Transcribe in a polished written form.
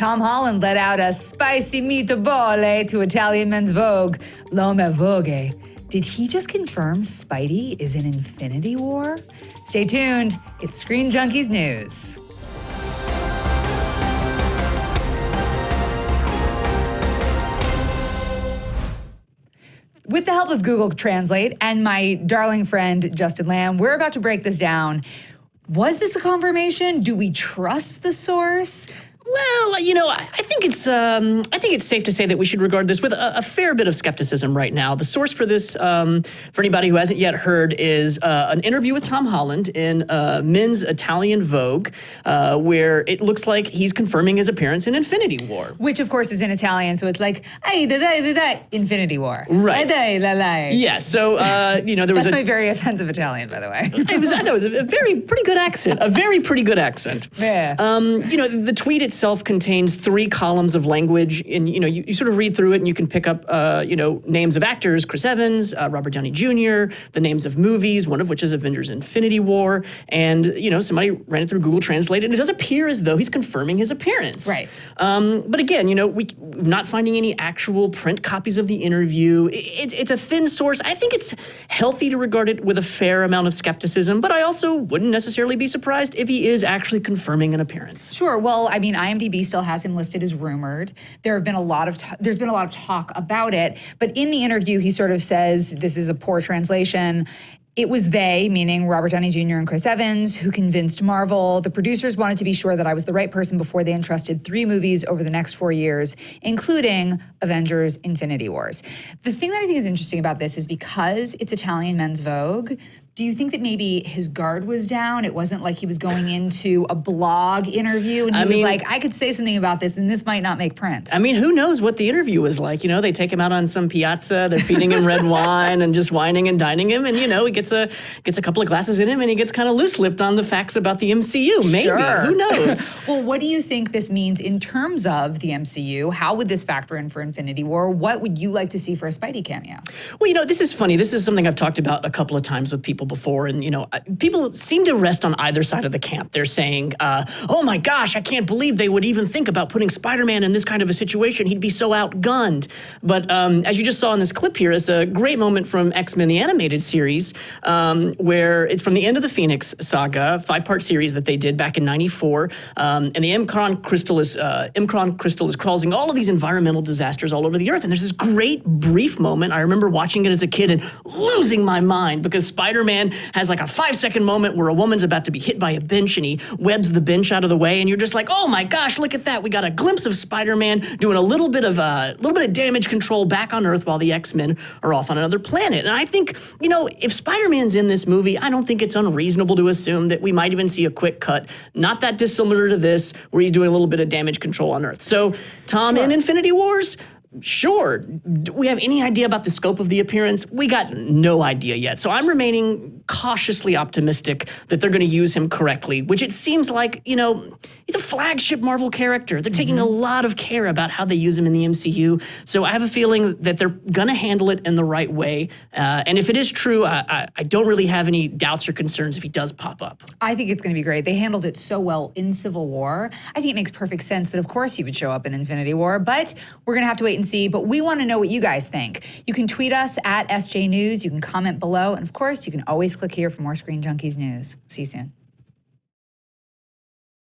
Tom Holland let out a spicy meatball to Italian men's Vogue. L'homme Vogue. Did he just confirm Spidey is in Infinity War? Stay tuned. It's Screen Junkies News. With the help of Google Translate and my darling friend Justin Lamb, we're about to break this down. Was this a confirmation? Do we trust the source? Well, I think it's safe to say that we should regard this with a fair bit of skepticism right now. The source for this, for anybody who hasn't yet heard, is an interview with Tom Holland in Men's Italian Vogue, where it looks like he's confirming his appearance in Infinity War. Which, of course, is in Italian, so it's like, Infinity War. Right. Yeah, so, there was That's my very offensive Italian, by the way. I know, it was a pretty good accent. A very pretty good accent. Yeah. The tweet itself contains 3 columns of language, and you sort of read through it and you can pick up names of actors: Chris Evans, Robert Downey Jr., the names of movies, one of which is Avengers Infinity War, and somebody ran it through Google Translate, and it does appear as though he's confirming his appearance. Right. But again, we're not finding any actual print copies of the interview. It's a thin source. I think it's healthy to regard it with a fair amount of skepticism, but I also wouldn't necessarily be surprised if he is actually confirming an appearance. Sure. Well, I mean, IMDb still has him listed as rumored. There's been a lot of talk about it, but in the interview, he sort of says, this is a poor translation. It was they, meaning Robert Downey Jr. and Chris Evans, who convinced Marvel. The producers wanted to be sure that I was the right person before they entrusted 3 movies over the next 4 years, including Avengers Infinity Wars. The thing that I think is interesting about this is because it's Italian men's Vogue, do you think that maybe his guard was down? It wasn't like he was going into a blog interview and he was like, I could say something about this and this might not make print. I mean, who knows what the interview was like? They take him out on some piazza, they're feeding him red wine and just whining and dining him, and he gets a couple of glasses in him and he gets kind of loose-lipped on the facts about the MCU. Maybe. Sure. Who knows? Well, what do you think this means in terms of the MCU? How would this factor in for Infinity War? What would you like to see for a Spidey cameo? Well, this is funny. This is something I've talked about a couple of times with people before, and people seem to rest on either side of the camp. They're saying, oh my gosh, I can't believe they would even think about putting Spider-Man in this kind of a situation. He'd be so outgunned. But as you just saw in this clip here, it's a great moment from X-Men the Animated Series, where it's from the end of the Phoenix saga, 5-part series that they did back in '94, and the M'Kraan crystal is causing all of these environmental disasters all over the earth. And there's this great brief moment. I remember watching it as a kid and losing my mind because Spider-Man has like a 5-second moment where a woman's about to be hit by a bench and he webs the bench out of the way, and you're just like, oh my gosh, look at that. We got a glimpse of Spider-Man doing a little bit of damage control back on Earth while the X-Men are off on another planet. And I think, if Spider-Man's in this movie, I don't think it's unreasonable to assume that we might even see a quick cut, not that dissimilar to this, where he's doing a little bit of damage control on Earth. So Tom in Infinity Wars? Sure. Do we have any idea about the scope of the appearance? We got no idea yet. So I'm remaining cautiously optimistic that they're going to use him correctly, which it seems like, he's a flagship Marvel character. They're taking a lot of care about how they use him in the MCU. So I have a feeling that they're going to handle it in the right way. And if it is true, I don't really have any doubts or concerns if he does pop up. I think it's going to be great. They handled it so well in Civil War. I think it makes perfect sense that, of course, he would show up in Infinity War, but we're going to have to wait and see. But we want to know what you guys think. You can tweet us at SJ News. You can comment below. And, of course, you can always click here for more Screen Junkies news. See you soon.